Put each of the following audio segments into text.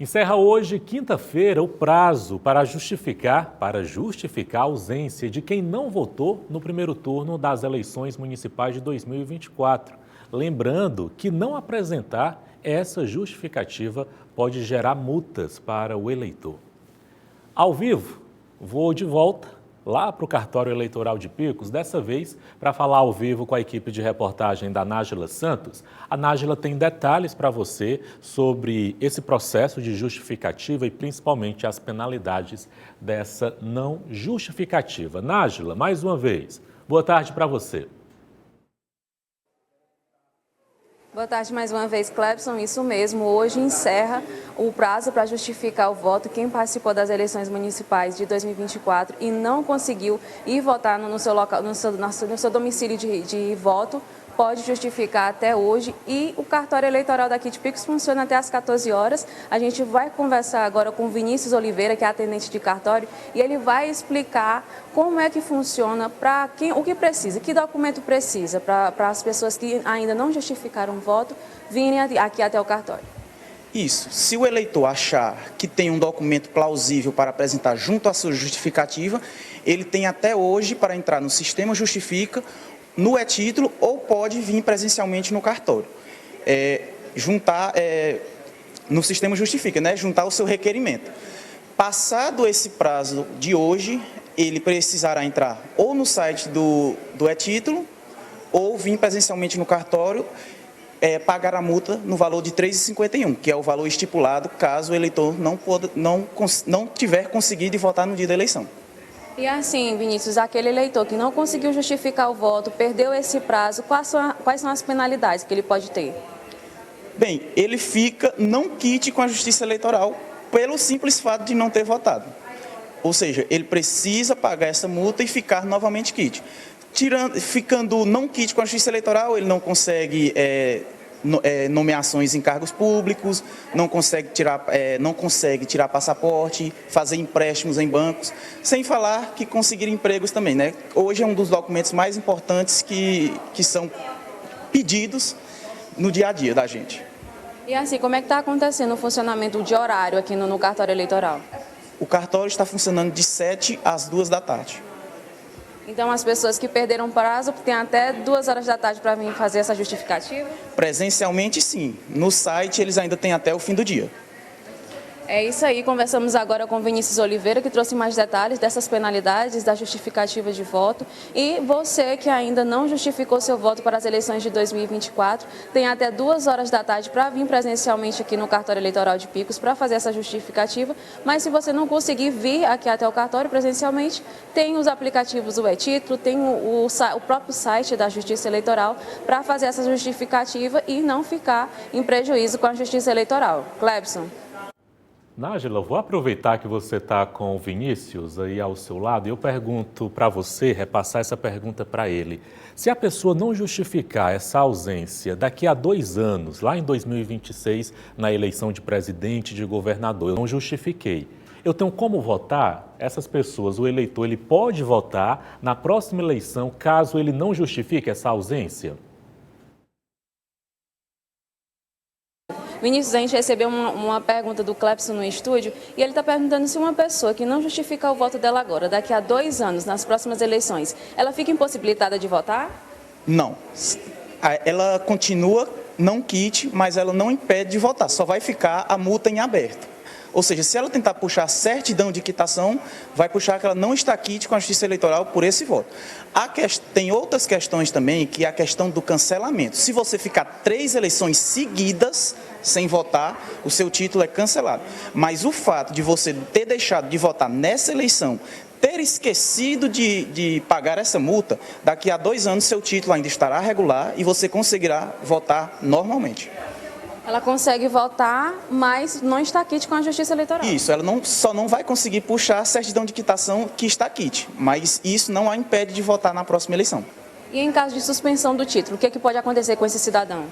Encerra hoje, quinta-feira, o prazo para justificar a ausência de quem não votou no primeiro turno das eleições municipais de 2024. Lembrando que não apresentar essa justificativa pode gerar multas para o eleitor. Ao vivo, vou de volta lá para o cartório eleitoral de Picos, dessa vez para falar ao vivo com a equipe de reportagem da Nájila Santos. A Nájila tem detalhes para você sobre esse processo de justificativa e principalmente as penalidades dessa não justificativa. Nájila, mais uma vez, boa tarde para você. Boa tarde mais uma vez, Clebson. Isso mesmo, hoje encerra o prazo para justificar o voto. Quem participou das eleições municipais de 2024 e não conseguiu ir votar no seu domicílio de voto, pode justificar até hoje, e o cartório eleitoral daqui de Picos funciona até às 14 horas. A gente vai conversar agora com Vinícius Oliveira, que é atendente de cartório, e ele vai explicar como é que funciona, o que precisa, que documento precisa para as pessoas que ainda não justificaram o voto virem aqui até o cartório. Isso. Se o eleitor achar que tem um documento plausível para apresentar junto à sua justificativa, ele tem até hoje para entrar no Sistema Justifica, no e-título, ou pode vir presencialmente no cartório. No Sistema Justifica, né? Juntar o seu requerimento. Passado esse prazo de hoje, ele precisará entrar ou no site do e-título, ou vir presencialmente no cartório, pagar a multa no valor de R$ 3,51, que é o valor estipulado caso o eleitor não tiver conseguido votar no dia da eleição. E assim, Vinícius, aquele eleitor que não conseguiu justificar o voto, perdeu esse prazo, quais são as penalidades que ele pode ter? Bem, ele fica não quite com a Justiça Eleitoral pelo simples fato de não ter votado. Ou seja, ele precisa pagar essa multa e ficar novamente quite. Ficando não quite com a Justiça Eleitoral, ele não consegue nomeações em cargos públicos, não consegue tirar passaporte, fazer empréstimos em bancos, sem falar que conseguir empregos também, né? Hoje é um dos documentos mais importantes que são pedidos no dia a dia da gente. E assim, como é que está acontecendo o funcionamento de horário aqui no cartório eleitoral? O cartório está funcionando de 7 às 2 da tarde. Então, as pessoas que perderam o prazo têm até 2 horas da tarde para vir fazer essa justificativa? Presencialmente, sim. No site, eles ainda têm até o fim do dia. É isso aí, conversamos agora com Vinícius Oliveira, que trouxe mais detalhes dessas penalidades, da justificativa de voto. E você que ainda não justificou seu voto para as eleições de 2024, tem até 2 horas da tarde para vir presencialmente aqui no cartório eleitoral de Picos para fazer essa justificativa. Mas se você não conseguir vir aqui até o cartório presencialmente, tem os aplicativos do e-título, tem o próprio site da Justiça Eleitoral para fazer essa justificativa e não ficar em prejuízo com a Justiça Eleitoral. Clebson. Nájila, vou aproveitar que você está com o Vinícius aí ao seu lado e eu pergunto para você, repassar essa pergunta para ele. Se a pessoa não justificar essa ausência daqui a 2 anos, lá em 2026, na eleição de presidente e de governador, eu não justifiquei. Eu tenho como votar? Essas pessoas, o eleitor, ele pode votar na próxima eleição caso ele não justifique essa ausência? Vinícius, a gente recebeu uma pergunta do Clebson no estúdio e ele está perguntando se uma pessoa que não justificar o voto dela agora, daqui a 2 anos, nas próximas eleições, ela fica impossibilitada de votar? Não. Ela continua não quite, mas ela não impede de votar, só vai ficar a multa em aberto. Ou seja, se ela tentar puxar certidão de quitação, vai puxar que ela não está quite com a Justiça Eleitoral por esse voto. Tem outras questões também, que é a questão do cancelamento. Se você ficar 3 eleições seguidas sem votar, o seu título é cancelado. Mas o fato de você ter deixado de votar nessa eleição, ter esquecido de pagar essa multa, daqui a 2 anos seu título ainda estará regular e você conseguirá votar normalmente. Ela consegue votar, mas não está quite com a Justiça Eleitoral. Isso, ela só não vai conseguir puxar a certidão de quitação que está quite, mas isso não a impede de votar na próxima eleição. E em caso de suspensão do título, o que pode acontecer com esse cidadão?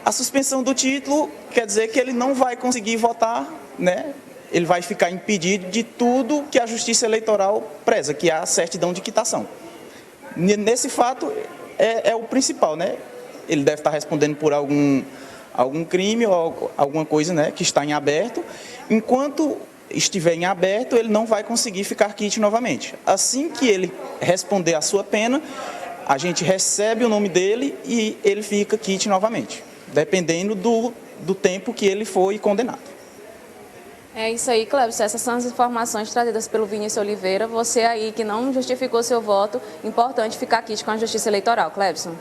A suspensão do título quer dizer que ele não vai conseguir votar, né? Ele vai ficar impedido de tudo que a Justiça Eleitoral preza, que é a certidão de quitação. Nesse fato, é o principal, né? Ele deve estar respondendo por algum crime ou alguma coisa, né, que está em aberto. Enquanto estiver em aberto, ele não vai conseguir ficar quite novamente. Assim que ele responder a sua pena, a gente recebe o nome dele e ele fica quite novamente, dependendo do tempo que ele foi condenado. É isso aí, Clebson. Essas são as informações trazidas pelo Vinícius Oliveira. Você aí que não justificou seu voto, importante ficar quite com a Justiça Eleitoral, Clebson.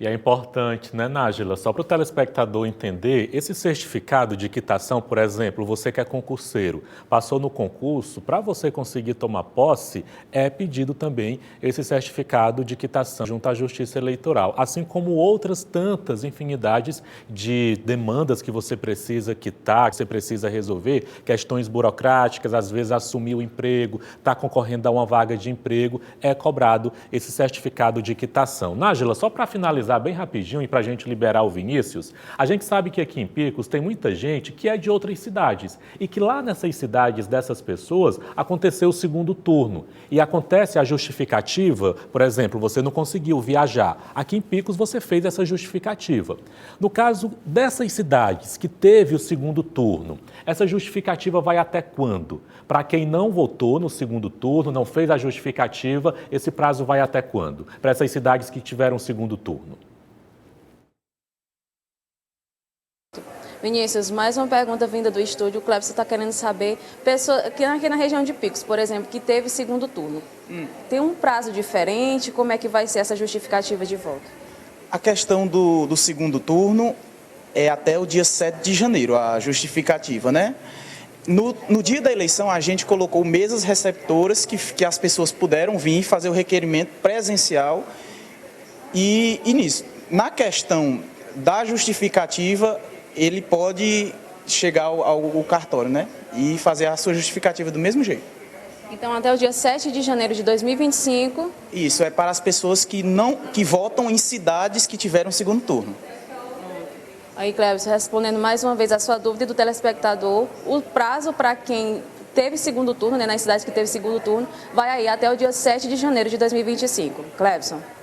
E é importante, né, Nájila, só para o telespectador entender, esse certificado de quitação, por exemplo, você que é concurseiro, passou no concurso, para você conseguir tomar posse, é pedido também esse certificado de quitação junto à Justiça Eleitoral, assim como outras tantas infinidades de demandas que você precisa quitar, que você precisa resolver, questões burocráticas, às vezes assumir o emprego, está concorrendo a uma vaga de emprego, é cobrado esse certificado de quitação. Nájila, só para finalizar bem rapidinho e para a gente liberar o Vinícius, a gente sabe que aqui em Picos tem muita gente que é de outras cidades e que lá nessas cidades dessas pessoas aconteceu o segundo turno e acontece a justificativa, por exemplo, você não conseguiu viajar, aqui em Picos você fez essa justificativa. No caso dessas cidades que teve o segundo turno, essa justificativa vai até quando? Para quem não votou no segundo turno, não fez a justificativa, esse prazo vai até quando? Para essas cidades que tiveram o segundo turno. Vinícius, mais uma pergunta vinda do estúdio. O Clebson está querendo saber, pessoa, que aqui na região de Picos, por exemplo, que teve segundo turno, tem um prazo diferente? Como é que vai ser essa justificativa de voto? A questão do segundo turno é até o dia 7 de janeiro, a justificativa, né? No dia da eleição, a gente colocou mesas receptoras que as pessoas puderam vir fazer o requerimento presencial e nisso. Na questão da justificativa, ele pode chegar ao cartório, né? E fazer a sua justificativa do mesmo jeito. Então, até o dia 7 de janeiro de 2025... Isso, é para as pessoas que votam em cidades que tiveram segundo turno. Aí, Clebson, respondendo mais uma vez a sua dúvida do telespectador, o prazo para quem teve segundo turno, né, nas cidades que teve segundo turno, vai aí até o dia 7 de janeiro de 2025. Clebson.